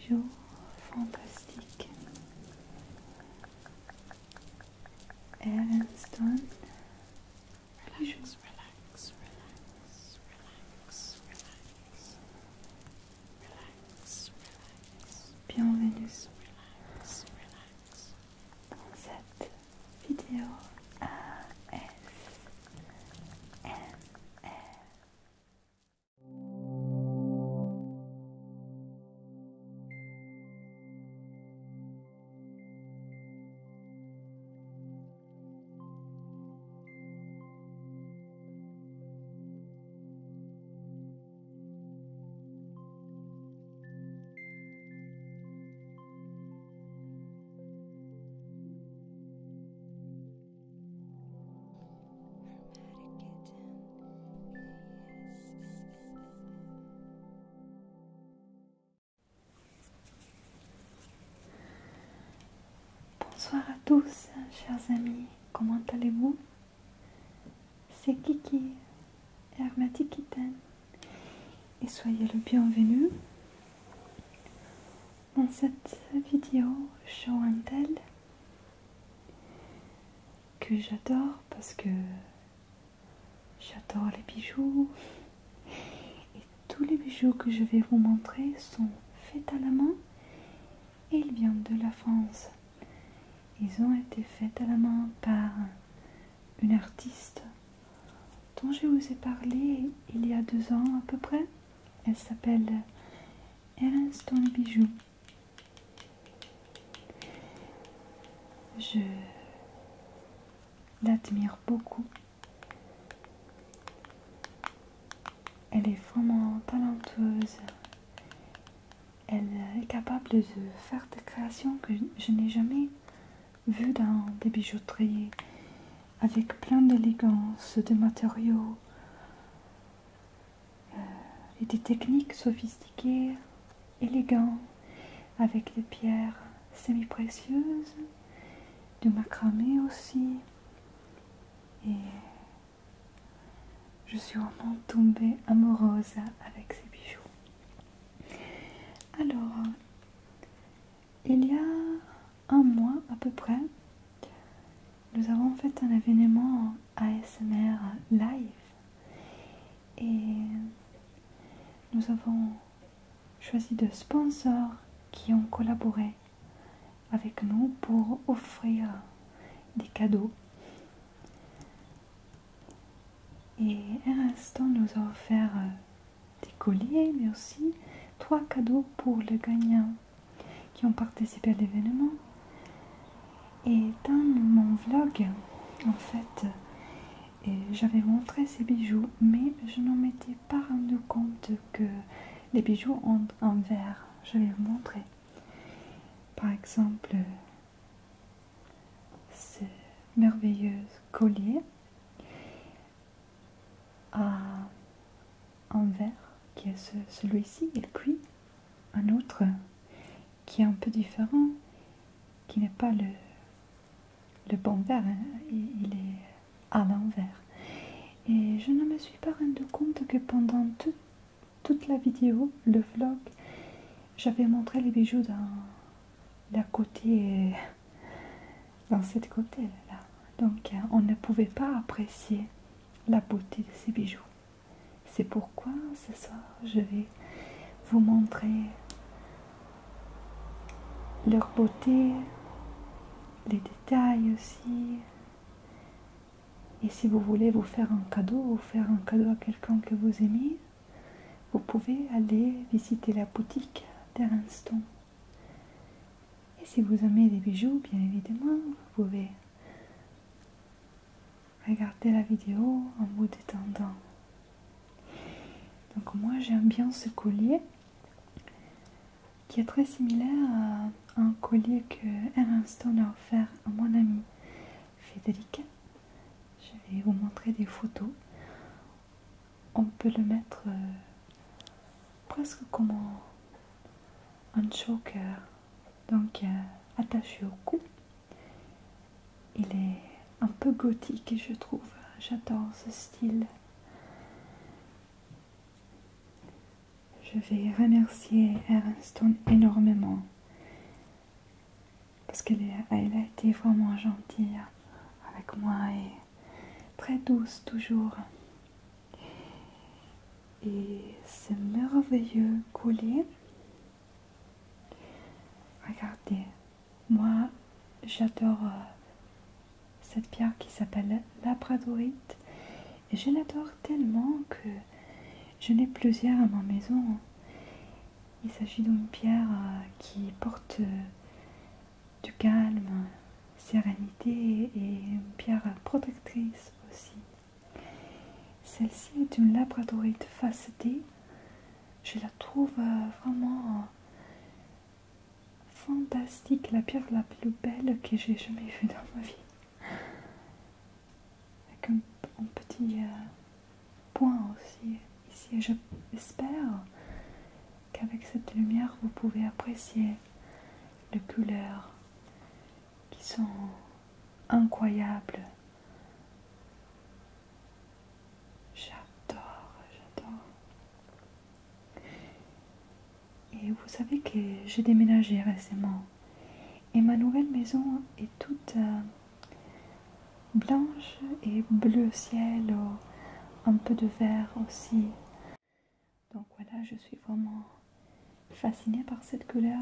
bijoux fantastiques. Earnstone bijoux. Bienvenue dans cette vidéo ASMR. Bonsoir à tous, chers amis, comment allez-vous? C'est Kiki, Hermétique Kitten, et soyez le bienvenu dans cette vidéo show and tell que j'adore parce que j'adore les bijoux et tous les bijoux que je vais vous montrer sont faits à la main et ils viennent de la France. Ils ont été faits à la main par une artiste dont je vous ai parlé il y a 2 ans à peu près. Elle s'appelle Earnstone Bijoux. Je l'admire beaucoup. Elle est vraiment talentueuse. Elle est capable de faire des créations que je n'ai jamais vues dans des bijouteries, avec plein d'élégance, de matériaux et des techniques sophistiquées, élégantes, avec des pierres semi-précieuses, du macramé aussi. Et je suis vraiment tombée amoureuse avec ces bijoux. Alors, il y a 1 mois à peu près, nous avons fait un événement ASMR live et nous avons choisi de sponsors qui ont collaboré avec nous pour offrir des cadeaux. Et un instant nous a offert des colliers, mais aussi 3 cadeaux pour les gagnants qui ont participé à l'événement. Et dans mon vlog, en fait, j'avais montré ces bijoux, mais je ne m'étais pas rendu compte que les bijoux ont un verre. Je vais vous montrer. Par exemple, ce merveilleux collier a un verre qui est celui-ci, et puis un autre qui est un peu différent, qui n'est pas le bon verre, hein. Il est à l'envers. Et je ne me suis pas rendu compte que pendant toute la vidéo, le vlog, j'avais montré les bijoux dans cette côté là. Donc on ne pouvait pas apprécier la beauté de ces bijoux. C'est pourquoi ce soir je vais vous montrer leur beauté, les détails aussi. Et si vous voulez vous faire un cadeau ou faire un cadeau à quelqu'un que vous aimez, vous pouvez aller visiter la boutique d'Earnstone. Et si vous aimez les bijoux, bien évidemment, vous pouvez regarder la vidéo en vous détendant. Donc moi j'aime bien ce collier qui est très similaire à un collier que Earnstone a offert à mon ami Federica. Je vais vous montrer des photos. On peut le mettre presque comme un choker, donc attaché au cou. Il est un peu gothique, je trouve. J'adore ce style. je vais remercier Erin Stone énormément parce qu'elle a été vraiment gentille avec moi et très douce toujours. Et ce merveilleux collier, regardez, moi j'adore cette pierre qui s'appelle labradorite et je l'adore tellement que j'en ai plusieurs à ma maison. Il s'agit d'une pierre qui porte du calme, sérénité et une pierre protectrice aussi. Celle-ci est une labradorite facetée. Je la trouve vraiment fantastique, la pierre la plus belle que j'ai jamais vue dans ma vie. Avec un petit point aussi ici. J'espère qu'avec cette lumière vous pouvez apprécier les couleurs qui sont incroyables. J'adore. Et vous savez que j'ai déménagé récemment et ma nouvelle maison est toute blanche et bleu ciel, un peu de vert aussi. Donc voilà, je suis vraiment fascinée par cette couleur.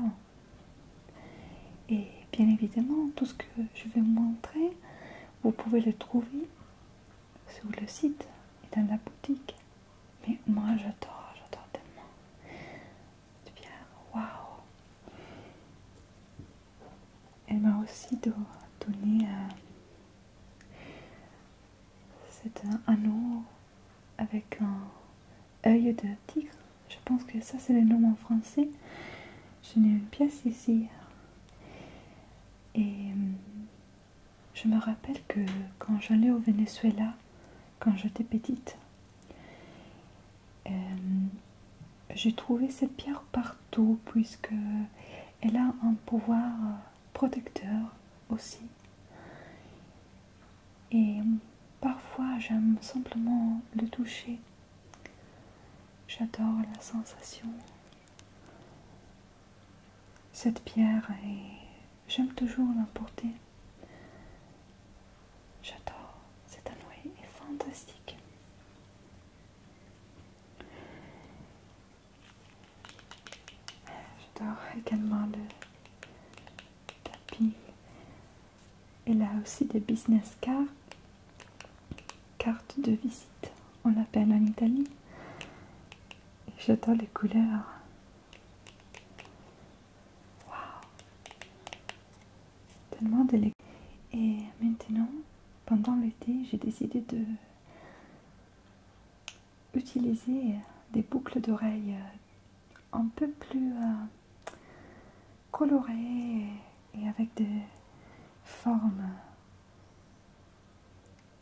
Et bien évidemment, tout ce que je vais vous montrer, vous pouvez le trouver sur le site et dans la boutique. Mais moi j'adore tellement. C'est bien, waouh. Elle m'a aussi donné cet anneau avec un œil de tigre. Je pense que ça c'est le nom en français. J'en ai une pièce ici. Et je me rappelle que quand j'allais au Venezuela, quand j'étais petite, j'ai trouvé cette pierre partout puisque elle a un pouvoir protecteur aussi. Et parfois j'aime simplement le toucher. J'adore la sensation. Cette pierre et j'aime toujours la porter. J'adore. Cet anneau est fantastique. J'adore également le tapis. Il a aussi des business cards, cartes de visite, on l'appelle en Italie. Et j'adore les couleurs. Waouh! Tellement d'élégance. Et maintenant, pendant l'été, j'ai décidé de utiliser des boucles d'oreilles un peu plus colorées et avec des formes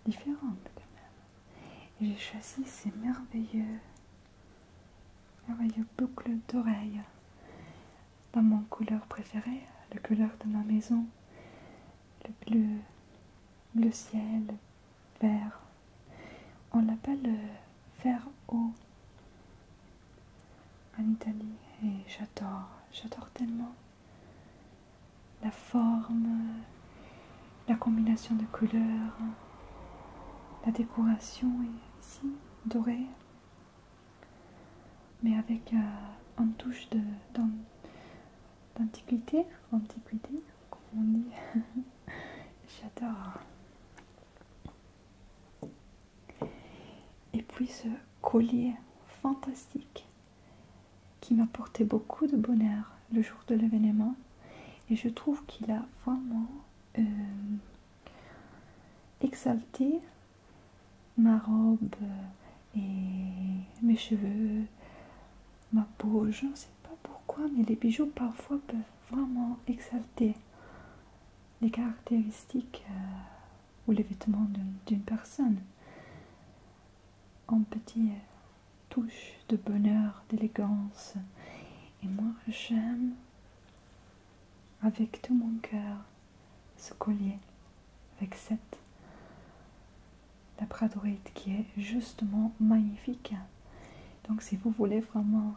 différentes quand même. Et j'ai choisi ces merveilleux boucles d'oreilles dans mon couleur préférée, la couleur de ma maison, le bleu ciel, vert. On l'appelle vert eau en Italie et j'adore tellement la forme, la combinaison de couleurs, la décoration ici dorée, mais avec une touche d'antiquité, comme on dit. J'adore. Et puis ce collier fantastique qui m'a porté beaucoup de bonheur le jour de l'événement. Et je trouve qu'il a vraiment exalté ma robe et mes cheveux, ma peau. Je ne sais pas pourquoi, mais les bijoux parfois peuvent vraiment exalter les caractéristiques ou les vêtements d'une personne. En petite touche de bonheur, d'élégance. Et moi, j'aime avec tout mon cœur ce collier avec cette labradorite qui est justement magnifique. Donc si vous voulez vraiment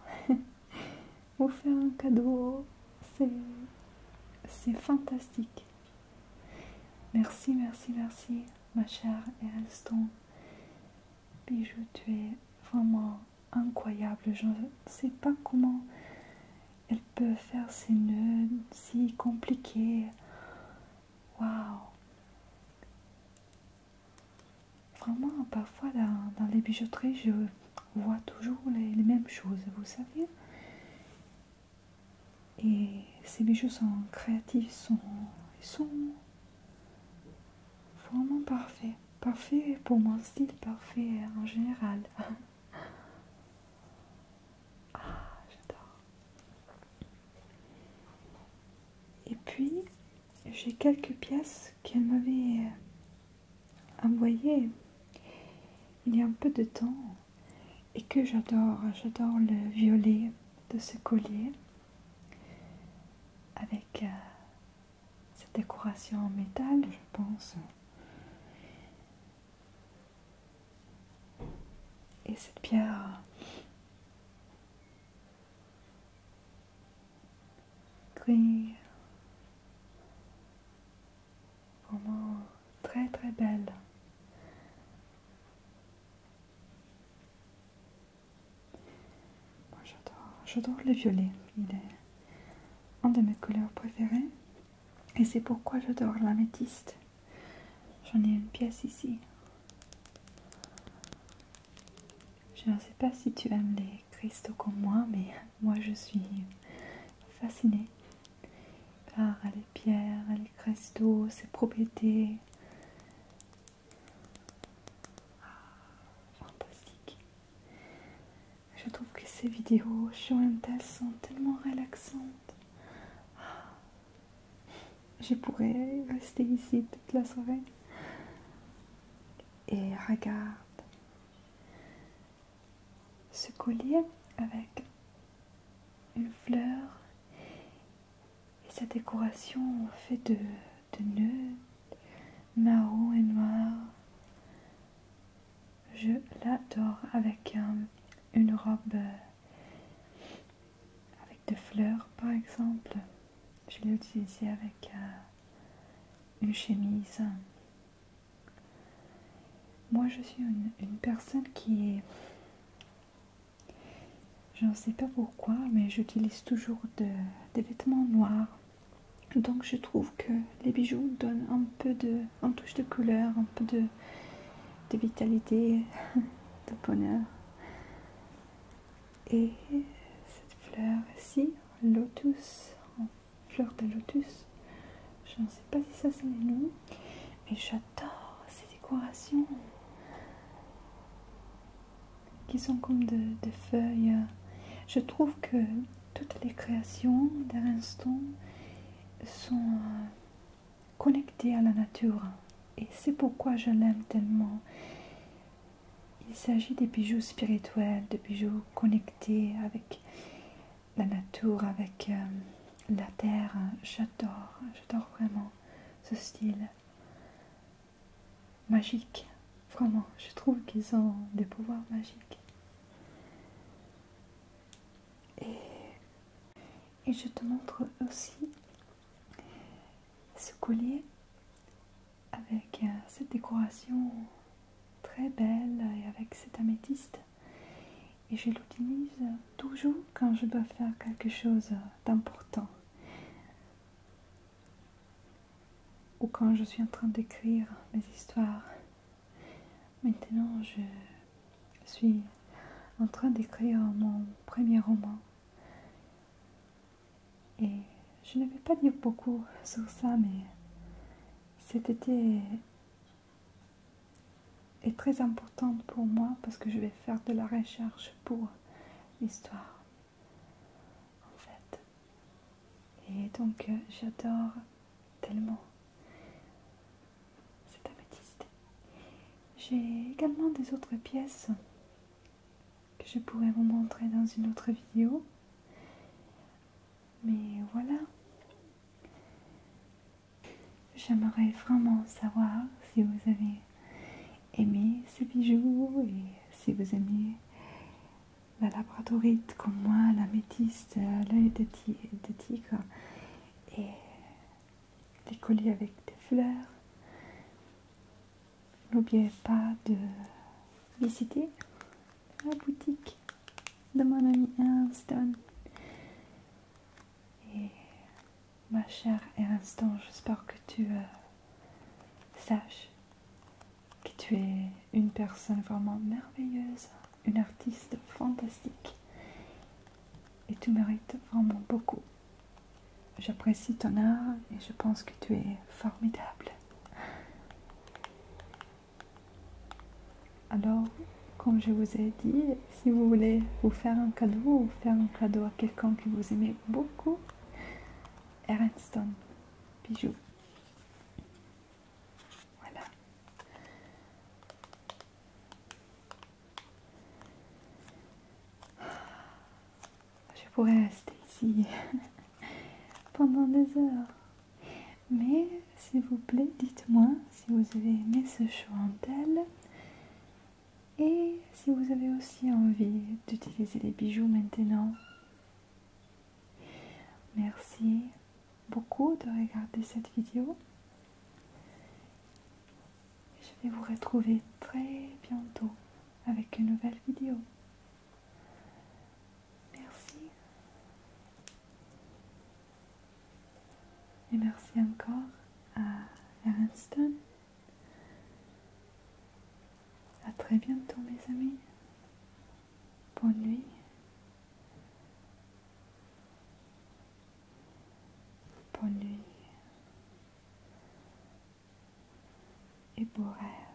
vous faire un cadeau, c'est fantastique. Merci, merci, merci, ma chère Earlstone. Bijou, tu es vraiment incroyable. Je ne sais pas comment elle peut faire ces nœuds si compliqués. Waouh! Vraiment, parfois dans les bijouteries, je vois toujours les mêmes choses, vous savez. Et ces bijoux sont créatifs, ils sont vraiment parfaits. Parfaits pour mon style, parfaits en général. Ah, j'adore. Et puis, j'ai quelques pièces qu'elle m'avait envoyées il y a un peu de temps et que j'adore. J'adore le violet de ce collier avec cette décoration en métal, je pense. Et cette pierre gris, vraiment très très belle. Moi j'adore le violet, il est un de mes couleurs préférées et c'est pourquoi j'adore l'améthyste. J'en ai une pièce ici. Je ne sais pas si tu aimes les cristaux comme moi, mais moi je suis fascinée par les pierres, les cristaux, ses propriétés. Fantastique. Je trouve que ces vidéos show and tell sont tellement relaxantes. Je pourrais rester ici toute la soirée. Et regarde ce collier avec une fleur et sa décoration faite de nœuds marron et noir. Je l'adore avec une robe avec des fleurs par exemple. Je l'ai utilisé avec une chemise. Moi je suis une personne qui est... Je ne sais pas pourquoi, mais j'utilise toujours des vêtements noirs. Donc je trouve que les bijoux donnent un touche de couleur, un peu de vitalité, de bonheur. Et cette fleur ici, lotus, fleur de lotus, je ne sais pas si ça c'est le nom, mais j'adore ces décorations qui sont comme de feuilles. Je trouve que toutes les créations d'Earlstone sont connectées à la nature et c'est pourquoi je l'aime tellement. Il s'agit des bijoux spirituels, des bijoux connectés avec la nature, avec la terre. J'adore vraiment ce style magique. Vraiment, je trouve qu'ils ont des pouvoirs magiques. Et je te montre aussi ce collier avec cette décoration très belle et avec cette améthyste. Et je l'utilise toujours quand je dois faire quelque chose d'important. Ou quand je suis en train d'écrire mes histoires. Maintenant, je suis en train d'écrire mon premier roman. Et je ne vais pas dire beaucoup sur ça, mais cet été est très importante pour moi parce que je vais faire de la recherche pour l'histoire, en fait. Et donc, j'adore tellement cette améthyste. J'ai également des autres pièces que je pourrais vous montrer dans une autre vidéo. Mais voilà. J'aimerais vraiment savoir si vous avez aimé ces bijoux et si vous aimez la labradorite comme moi, la métisse, l'œil de tigre et les colliers avec des fleurs. N'oubliez pas de visiter la boutique de mon ami Erin. Et ma chère Erin, j'espère que tu saches que tu es une personne vraiment merveilleuse, une artiste fantastique et tu mérites vraiment beaucoup. J'apprécie ton art et je pense que tu es formidable. Alors, comme je vous ai dit, si vous voulez vous faire un cadeau ou faire un cadeau à quelqu'un que vous aimez beaucoup, Erin bijoux. Voilà. Je pourrais rester ici pendant des heures. Mais, s'il vous plaît, dites-moi si vous avez aimé ce show en tel et si vous avez aussi envie d'utiliser les bijoux maintenant. Merci beaucoup de regarder cette vidéo. Je vais vous retrouver très bientôt avec une nouvelle vidéo. Merci. Et merci encore à Erin. À très bientôt mes amis. Bonne nuit. Bonne nuit. Et beaux rêves.